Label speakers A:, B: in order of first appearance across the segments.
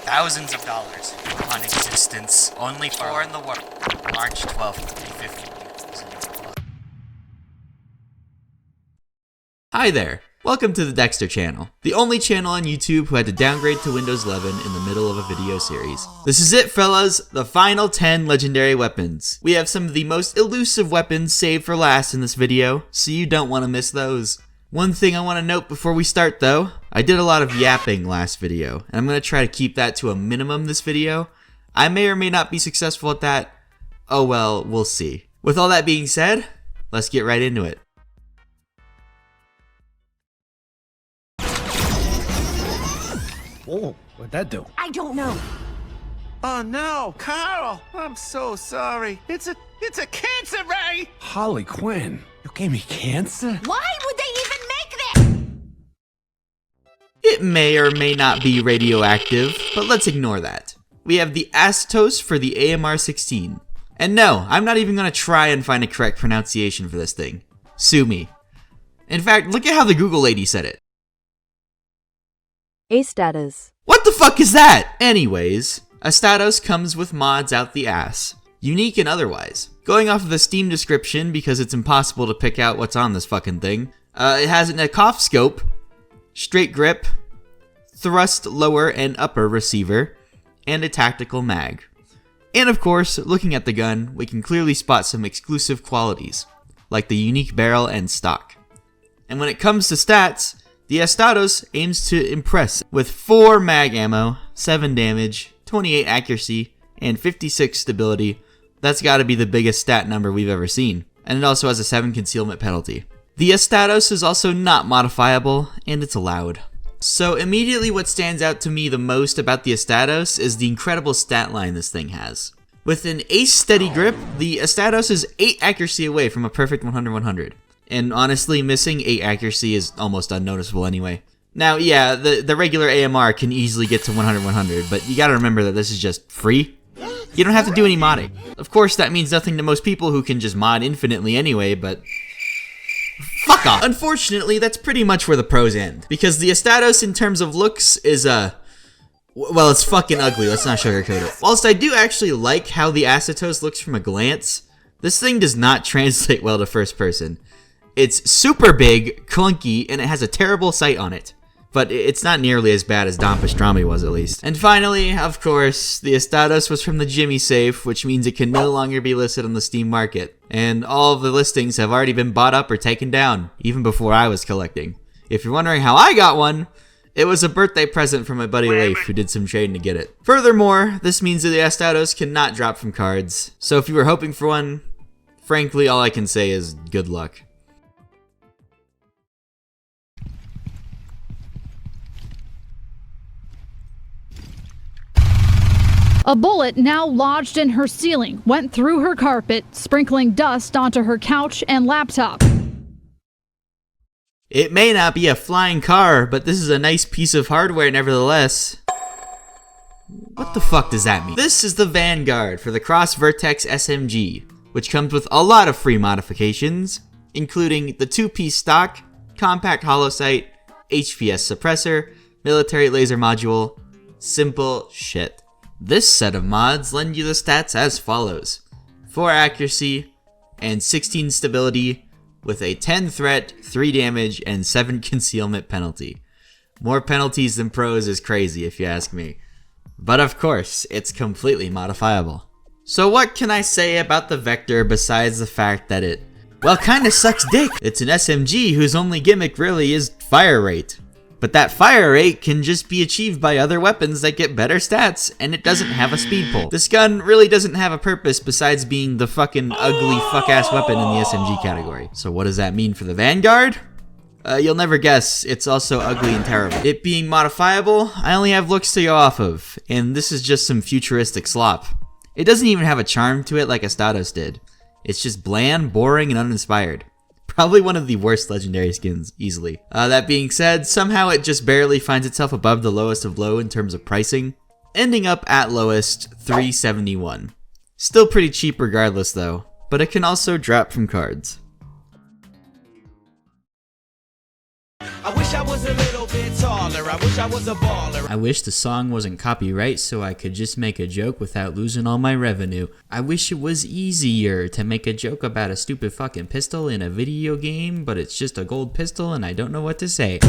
A: thousands of dollars on existence. Only 4 in the world. March 12th, 2015.
B: Hi there, welcome to the Dexter channel, the only channel on YouTube who had to downgrade to Windows 11 in the middle of a video series. This is it, fellas, the final 10 legendary weapons. We have some of the most elusive weapons saved for last in this video, so you don't want to miss those. One thing I want to note before we start though, I did a lot of yapping last video, and I'm going to try to keep that to a minimum this video. I may or may not be successful at that. Oh well, we'll see. With all that being said, let's get right into it.
C: Whoa, what'd that do?
D: I don't know.
E: Oh no, Carl! I'm so sorry. It's a cancer ray!
C: Harley Quinn, you gave me cancer?
D: Why would they even make this?
B: It may or may not be radioactive, but let's ignore that. We have the Acetos for the AMR-16. And no, I'm not even going to try and find a correct pronunciation for this thing. Sue me. In fact, look at how the Google lady said it.
F: Acetos.
B: What the fuck is that? Anyways, Acetos comes with mods out the ass. Unique and otherwise. Going off of the Steam description, because it's impossible to pick out what's on this fucking thing, it has a cough scope, straight grip, thrust lower and upper receiver, and a tactical mag. And of course, looking at the gun, we can clearly spot some exclusive qualities, like the unique barrel and stock. And when it comes to stats, the Acetos aims to impress with 4 mag ammo, 7 damage, 28 accuracy, and 56 stability. That's gotta be the biggest stat number we've ever seen. And it also has a 7 concealment penalty. The Acetos is also not modifiable, and it's allowed. So immediately what stands out to me the most about the Acetos is the incredible stat line this thing has. With an ace steady grip, the Acetos is 8 accuracy away from a perfect 100-100. And honestly, missing 8 accuracy is almost unnoticeable anyway. Now, yeah, the regular AMR can easily get to 100-100, but you gotta remember that this is just free. You don't have to do any modding. Of course, that means nothing to most people who can just mod infinitely anyway, but fuck off. Unfortunately, that's pretty much where the pros end. Because the Acetos, in terms of looks, is well, it's fucking ugly, let's not sugarcoat it. Whilst I do actually like how the Acetos looks from a glance, this thing does not translate well to first person. It's super big, clunky, and it has a terrible sight on it. But it's not nearly as bad as Dom Pastrami was, at least. And finally, of course, the Acetos was from the Jimmy safe, which means it can no longer be listed on the Steam market. And all of the listings have already been bought up or taken down, even before I was collecting. If you're wondering how I got one, it was a birthday present from my buddy Leif, who did some trading to get it. Furthermore, this means that the Acetos cannot drop from cards. So if you were hoping for one, frankly, all I can say is good luck.
G: A bullet now lodged in her ceiling went through her carpet, sprinkling dust onto her couch and laptop.
B: It may not be a flying car, but this is a nice piece of hardware nevertheless. What the fuck does that mean? This is the Vanguard for the Cross Vertex SMG, which comes with a lot of free modifications, including the 2-piece stock, compact hollow sight, HPS suppressor, military laser module. Simple shit. This set of mods lend you the stats as follows: 4 accuracy and 16 stability with a 10 threat, 3 damage, and 7 concealment penalty. More penalties than pros is crazy if you ask me. But of course, it's completely modifiable. So what can I say about the Vector besides the fact that it, well, kinda sucks dick? It's an SMG whose only gimmick really is fire rate. But that fire rate can just be achieved by other weapons that get better stats, and it doesn't have a speed pull. This gun really doesn't have a purpose besides being the fucking ugly fuck-ass weapon in the SMG category. So what does that mean for the Vanguard? You'll never guess, it's also ugly and terrible. It being modifiable, I only have looks to go off of, and this is just some futuristic slop. It doesn't even have a charm to it like Acetos did. It's just bland, boring, and uninspired. Probably one of the worst legendary skins, easily. That being said, somehow it just barely finds itself above the lowest of low in terms of pricing, ending up at lowest $371. Still pretty cheap regardless though, but it can also drop from cards.
E: I wish I was a little bit
F: taller. I wish I was a baller.
B: I wish the song wasn't copyright so I could just make a joke without losing all my revenue. I wish it was easier to make a joke about a stupid fucking pistol in a video game, but it's just a gold pistol and I don't know what to say.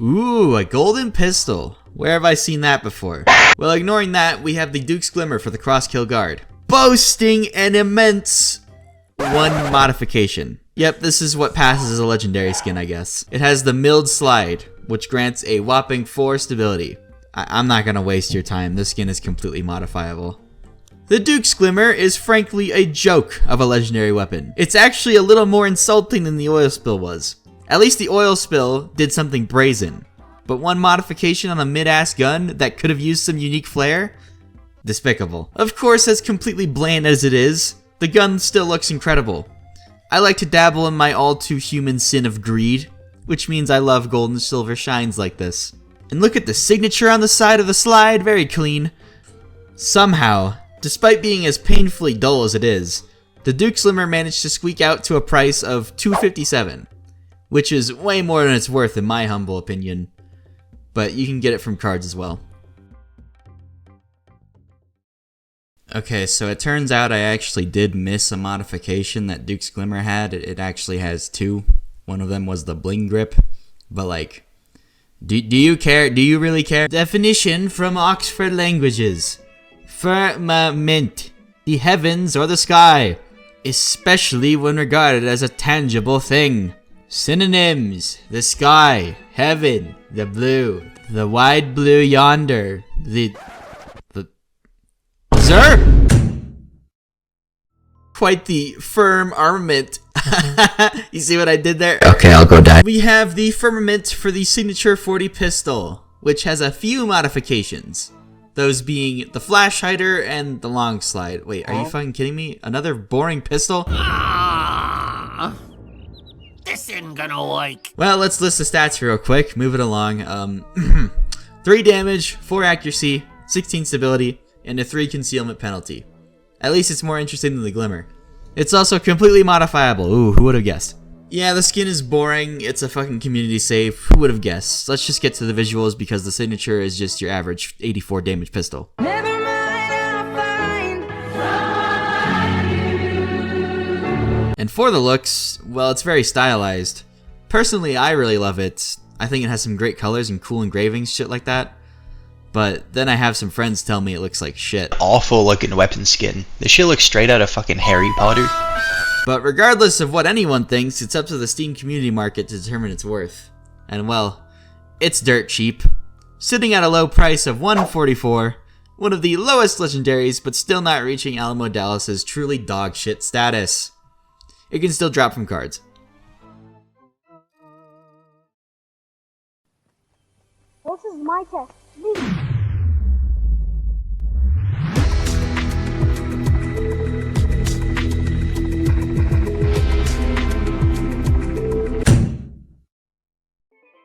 B: Ooh, a golden pistol. Where have I seen that before? Well, ignoring that, we have the Duke's Glimmer for the Crosskill Guard, boasting an immense 1 modification. Yep, this is what passes as a legendary skin, I guess. It has the Milled Slide, which grants a whopping 4 stability. I'm not gonna waste your time, this skin is completely modifiable. The Duke's Glimmer is frankly a joke of a legendary weapon. It's actually a little more insulting than the oil spill was. At least the oil spill did something brazen. But 1 modification on a mid-ass gun that could have used some unique flair? Despicable. Of course, as completely bland as it is, the gun still looks incredible. I like to dabble in my all-too-human sin of greed, which means I love gold and silver shines like this. And look at the signature on the side of the slide, very clean. Somehow, despite being as painfully dull as it is, the Duke's Glimmer managed to squeak out to a price of $257, which is way more than it's worth in my humble opinion. But you can get it from cards as well. Okay, so it turns out I actually did miss a modification that Duke's Glimmer had. It actually has 2. One of them was the bling grip. But like, do you care? Do you really care? Definition from Oxford Languages. Firmament, the heavens or the sky, especially when regarded as a tangible thing. Synonyms: the sky, heaven, the blue, the wide blue yonder, the Sir? Quite the firm armament. You see what I did there? Okay, I'll go die. We have the firmament for the Signature 40 pistol, which has a few modifications. Those being the flash hider and the long slide. Wait, are you fucking kidding me? Another boring pistol?
F: This isn't gonna work.
B: Well, let's list the stats real quick. Move it along. 3 damage, 4 accuracy, 16 stability, and a 3 concealment penalty. At least it's more interesting than the Glimmer. It's also completely modifiable. Ooh, who would have guessed? Yeah, the skin is boring. It's a fucking community save. Who would have guessed? Let's just get to the visuals because the signature is just your average 84 damage pistol.
D: Never mind, I'll find
B: And for the looks, well, it's very stylized. Personally, I really love it. I think it has some great colors and cool engravings, shit like that. But then I have some friends tell me it looks like shit.
H: Awful looking weapon skin. This shit looks straight out of fucking Harry Potter.
B: But regardless of what anyone thinks, it's up to the Steam community market to determine its worth. And well, it's dirt cheap. Sitting at a low price of $144, one of the lowest legendaries, but still not reaching Alamo Dallas's truly dog shit status. It can still drop from cards.
I: This is my test.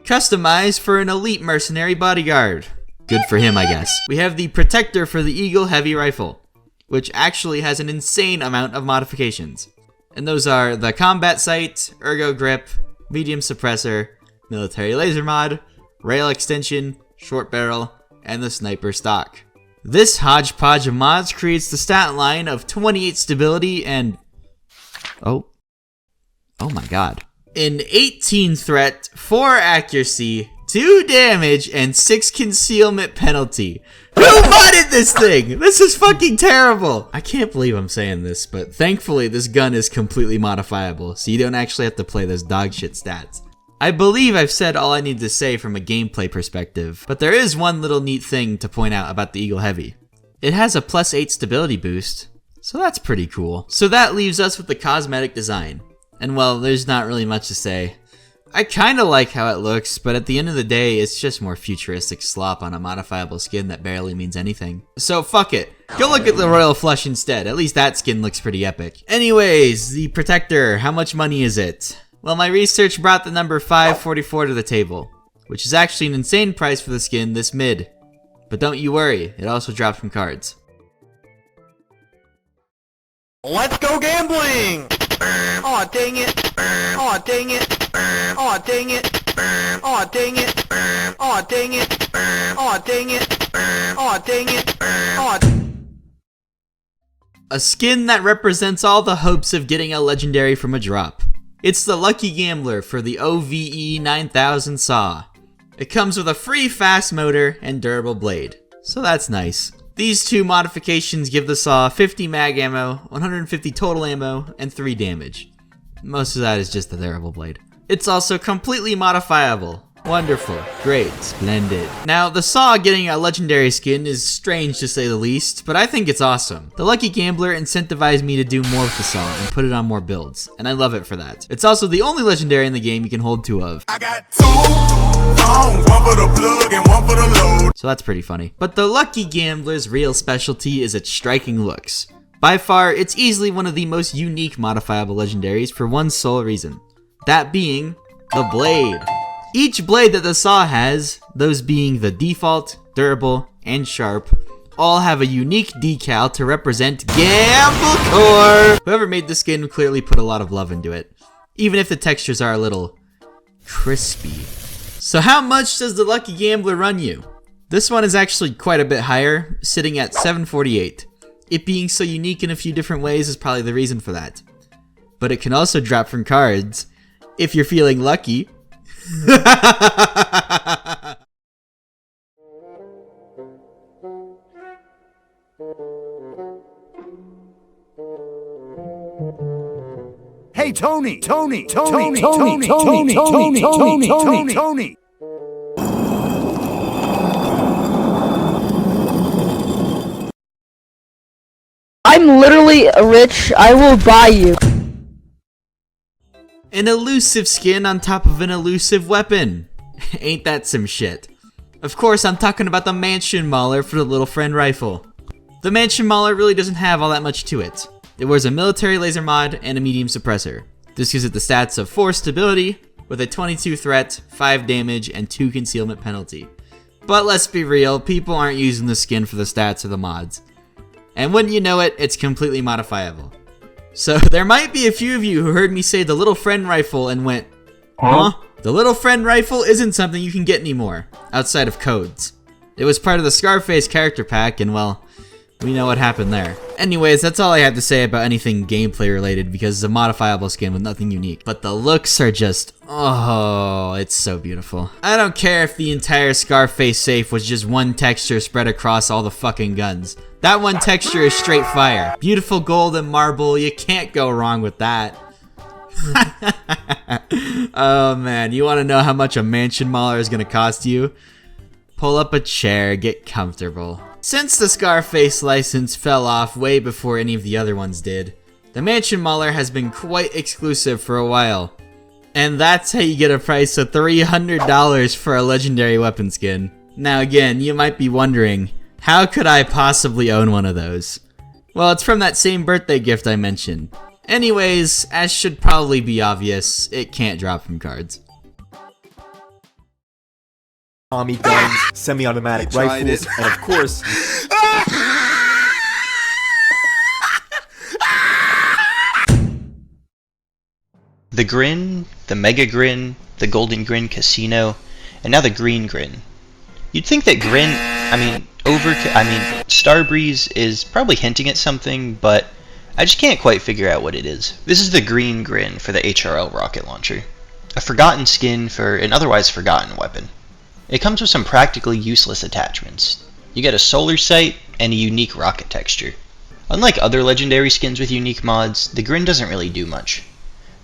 B: Customized for an elite mercenary bodyguard. Good for him, I guess. We have the Protector for the Eagle Heavy Rifle, which actually has an insane amount of modifications. And those are the Combat Sight, Ergo Grip, Medium Suppressor, Military Laser Mod, Rail Extension, Short Barrel, and the Sniper Stock. This hodgepodge of mods creates the stat line of 28 stability and... Oh my god. An 18 threat, 4 accuracy, 2 damage, and 6 concealment penalty. Who modded this thing? This is fucking terrible. I can't believe I'm saying this, but thankfully this gun is completely modifiable, so you don't actually have to play those dogshit stats. I believe I've said all I need to say from a gameplay perspective, but there is one little neat thing to point out about the Eagle Heavy. It has a +8 stability boost, so that's pretty cool. So that leaves us with the cosmetic design. And well, there's not really much to say. I kinda like how it looks, but at the end of the day, it's just more futuristic slop on a modifiable skin that barely means anything. So fuck it. Go look at the Royal Flush instead, at least that skin looks pretty epic. Anyways, the Protector, how much money is it? Well, my research brought the number 544 to the table, which is actually an insane price for the skin this mid. But don't you worry, it also drops from cards.
F: Let's go gambling! Aw, dang it! Aw, dang it! Aw, dang it! Aw, dang it. Aw, dang it. Aw, dang it. Aw, dang it. Aw.
B: A skin that represents all the hopes of getting a legendary from a drop. It's the Lucky Gambler for the OVE 9000 Saw. It comes with a free fast motor and durable blade, so that's nice. These two modifications give the Saw 50 mag ammo, 150 total ammo, and 3 damage. Most of that is just the durable blade. It's also completely modifiable. Wonderful, great, splendid. Now, the Saw getting a legendary skin is strange to say the least, but I think it's awesome. The Lucky Gambler incentivized me to do more with the Saw and put it on more builds, and I love it for that. It's also the only legendary in the game you can hold 2 of.
J: I got 2 phones, 1 for the plug and 1 for the load.
B: So that's pretty funny. But the Lucky Gambler's real specialty is its striking looks. By far, it's easily one of the most unique modifiable legendaries for one sole reason. That being, the blade. Each blade that the Saw has, those being the default, durable, and sharp, all have a unique decal to represent Gamblecore! Whoever made the skin clearly put a lot of love into it, even if the textures are a little crispy. So how much does the Lucky Gambler run you? This one is actually quite a bit higher, sitting at $748. It being so unique in a few different ways is probably the reason for that. But it can also drop from cards, if you're feeling lucky.
C: Hey, Tony! Tony! Tony! Tony! Tony! Tony! Tony! Tony! Tony! Tony!
I: I'm literally rich. I will buy you.
B: An elusive skin on top of an elusive weapon. Ain't that some shit? Of course, I'm talking about the Mansion Mauler for the Little Friend Rifle. The Mansion Mauler really doesn't have all that much to it. It wears a military laser mod and a medium suppressor. This gives it the stats of 4 stability, with a 22 threat, 5 damage, and 2 concealment penalty. But let's be real, people aren't using the skin for the stats or the mods. And wouldn't you know it, it's completely modifiable. So there might be a few of you who heard me say the Little Friend Rifle and went, huh? The Little Friend Rifle isn't something you can get anymore, outside of codes. It was part of the Scarface character pack, and well, we know what happened there. Anyways, that's all I have to say about anything gameplay related because it's a modifiable skin with nothing unique. But the looks are just, oh, it's so beautiful. I don't care if the entire Scarface safe was just one texture spread across all the fucking guns. That one texture is straight fire. Beautiful gold and marble, you can't go wrong with that. Oh man, you want to know how much a Mansion Mauler is going to cost you? Pull up a chair, get comfortable. Since the Scarface license fell off way before any of the other ones did, the Mansion Mauler has been quite exclusive for a while. And that's how you get a price of $300 for a legendary weapon skin. Now again, you might be wondering, how could I possibly own one of those? Well, it's from that same birthday gift I mentioned. Anyways, as should probably be obvious, it can't drop from cards.
K: Tommy guns, semi-automatic rifles, and of course...
H: The Grin, the Mega Grin, the Golden Grin Casino, and now the Green Grin. You'd think that Starbreeze is probably hinting at something, but I just can't quite figure out what it is. This is the Green Grin for the HRL rocket launcher. A forgotten skin for an otherwise forgotten weapon. It comes with some practically useless attachments. You get a solar sight and a unique rocket texture. Unlike other legendary skins with unique mods, the Grin doesn't really do much.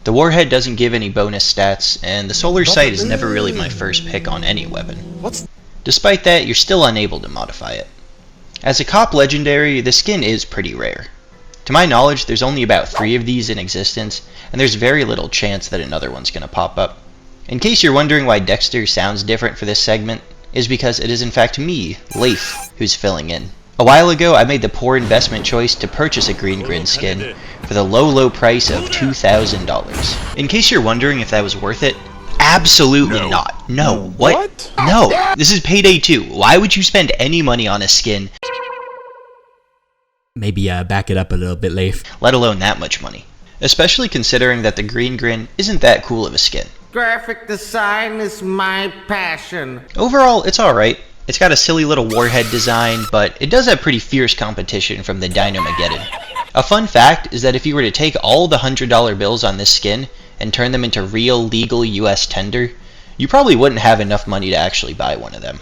H: The warhead doesn't give any bonus stats, and the solar sight is never really my first pick on any weapon. Despite that, you're still unable to modify it. As a cop legendary, the skin is pretty rare. To my knowledge, there's only about 3 of these in existence, and there's very little chance that another one's gonna pop up. In case you're wondering why Dexter sounds different for this segment, is because it is in fact me, Leif, who's filling in. A while ago, I made the poor investment choice to purchase a Green Grin skin for the low price of $2,000. In case you're wondering if that was worth it, absolutely not. No, what? No, this is Payday 2. Why would you spend any money on a skin?
B: Maybe back it up a little bit, Leif.
H: Let alone that much money. Especially considering that the Green Grin isn't that cool of a skin.
F: Graphic design is my passion.
H: Overall, it's alright. It's got a silly little warhead design, but it does have pretty fierce competition from the Dynamageddon. A fun fact is that if you were to take all the $100 bills on this skin and turn them into real legal US tender, you probably wouldn't have enough money to actually buy one of them.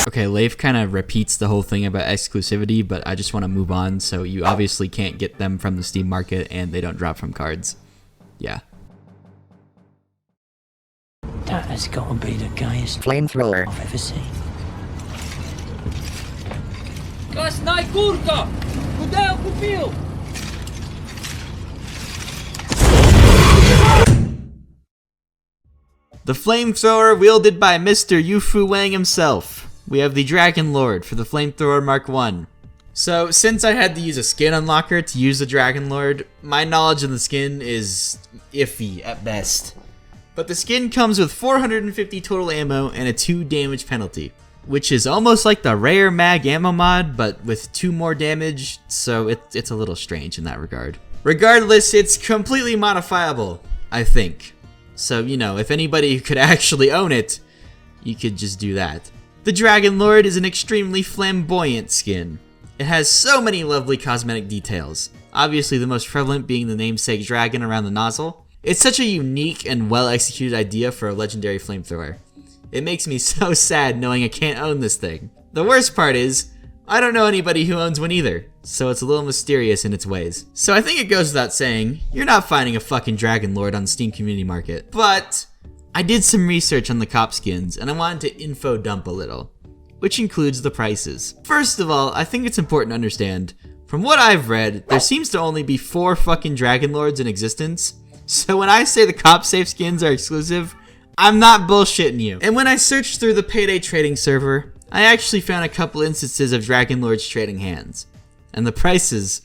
B: Okay, Leif kind of repeats the whole thing about exclusivity, but I just want to move on, so you obviously can't get them from the Steam market, and they don't drop from cards. Yeah.
L: That has got to be the gayest
F: Flamethrower
L: I've ever seen.
M: Красная куртка! Куда купил?
B: The flamethrower wielded by Mr. Yufu Wang himself. We have the Dragon Lord for the Flamethrower Mark 1. So, since I had to use a skin unlocker to use the Dragon Lord, my knowledge of the skin is iffy at best. But the skin comes with 450 total ammo and a 2 damage penalty, which is almost like the rare mag ammo mod, but with 2 more damage, so it's a little strange in that regard. Regardless, it's completely modifiable, I think. So, you know, if anybody could actually own it, you could just do that. The Dragon Lord is an extremely flamboyant skin. It has so many lovely cosmetic details, obviously the most prevalent being the namesake dragon around the nozzle. It's such a unique and well-executed idea for a legendary flamethrower. It makes me so sad knowing I can't own this thing. The worst part is, I don't know anybody who owns one either, so it's a little mysterious in its ways. So I think it goes without saying, you're not finding a fucking Dragon Lord on the Steam Community Market. But I did some research on the cop skins, and I wanted to info dump a little, which includes the prices. First of all, I think it's important to understand, from what I've read, there seems to only be 4 fucking Dragon Lords in existence. So when I say the cop safe skins are exclusive, I'm not bullshitting you. And when I searched through the Payday trading server, I actually found a couple instances of Dragon Lords trading hands. And the prices,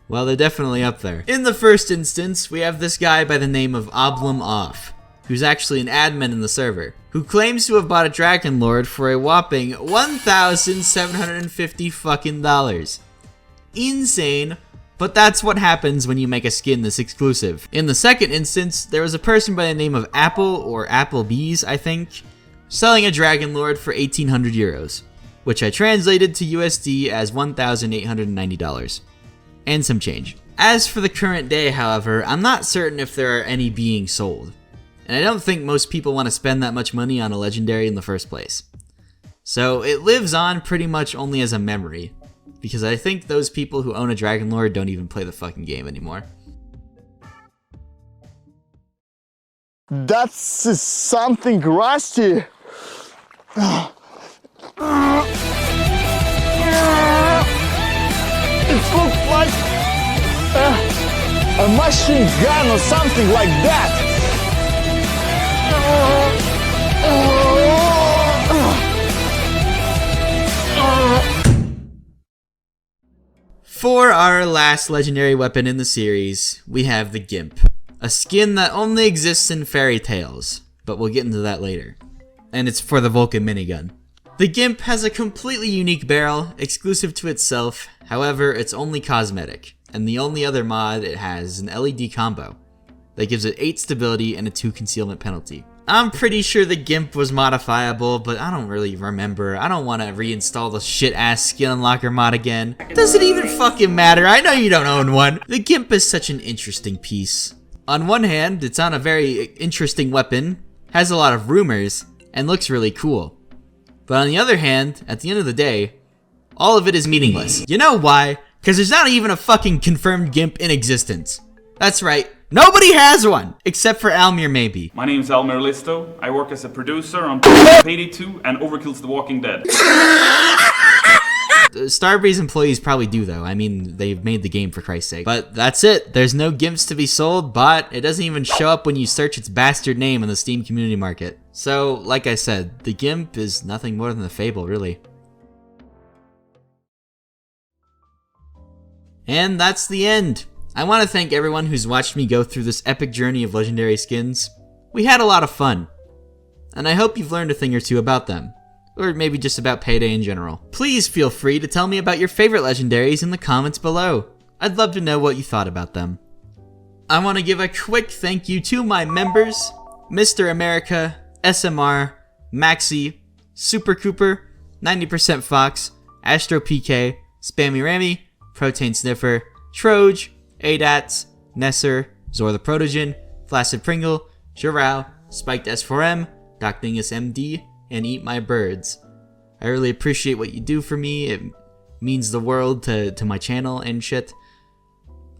B: well, they're definitely up there. In the first instance, we have this guy by the name of Oblum Off, who's actually an admin in the server, who claims to have bought a Dragon Lord for a whopping $1,750 fucking dollars. Insane, but that's what happens when you make a skin this exclusive. In the second instance, there was a person by the name of Apple, or Applebee's, I think, selling a Dragon Lord for 1,800 euros, which I translated to USD as $1,890, and some change. As for the current day, however, I'm not certain if there are any being sold, and I don't think most people want to spend that much money on a legendary in the first place. So it lives on pretty much only as a memory, because I think those people who own a Dragon Lord don't even play the fucking game anymore.
C: That's something rusty. It looks like a machine gun or something like that.
B: For our last legendary weapon in the series, we have the Gimp, a skin that only exists in fairy tales, but we'll get into that later. And it's for the Vulcan minigun. The Gimp has a completely unique barrel, exclusive to itself, however it's only cosmetic, and the only other mod it has is an LED combo that gives it 8 stability and a 2 concealment penalty. I'm pretty sure the Gimp was modifiable, but I don't really remember. I don't want to reinstall the shit-ass skin unlocker mod again. Does it even fucking matter? I know you don't own one. The Gimp is such an interesting piece. On one hand, it's on a very interesting weapon, has a lot of rumors, and looks really cool. But on the other hand, at the end of the day, all of it is meaningless. You know why? Because there's not even a fucking confirmed Gimp in existence. That's right. Nobody has one! Except for Almir, maybe.
N: My name's Almir Listo. I work as a producer on Payday 2 and Overkill's The Walking Dead.
B: Starbreeze employees probably do, though. I mean, they've made the game, for Christ's sake. But that's it. There's no Gimps to be sold, but it doesn't even show up when you search its bastard name in the Steam Community Market. So, like I said, the Gimp is nothing more than a fable, really. And that's the end. I want to thank everyone who's watched me go through this epic journey of legendary skins. We had a lot of fun, and I hope you've learned a thing or two about them, or maybe just about Payday in general. Please feel free to tell me about your favorite legendaries in the comments below. I'd love to know what you thought about them. I want to give a quick thank you to my members, Mr. America, SMR, Maxi, Super Cooper, 90% Fox, Astro PK, Spammy Rammy, Protein Sniffer, Troj, ADATS, Nesser, Zor the Protogen, Flaccid Pringle, Jirao, Spiked S4M, Doc Dingus MD, and Eat My Birds. I really appreciate what you do for me. It means the world to my channel and shit.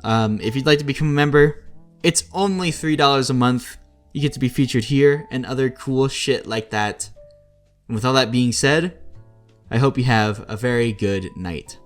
B: If you'd like to become a member, it's only $3 a month. You get to be featured here and other cool shit like that. And with all that being said, I hope you have a very good night.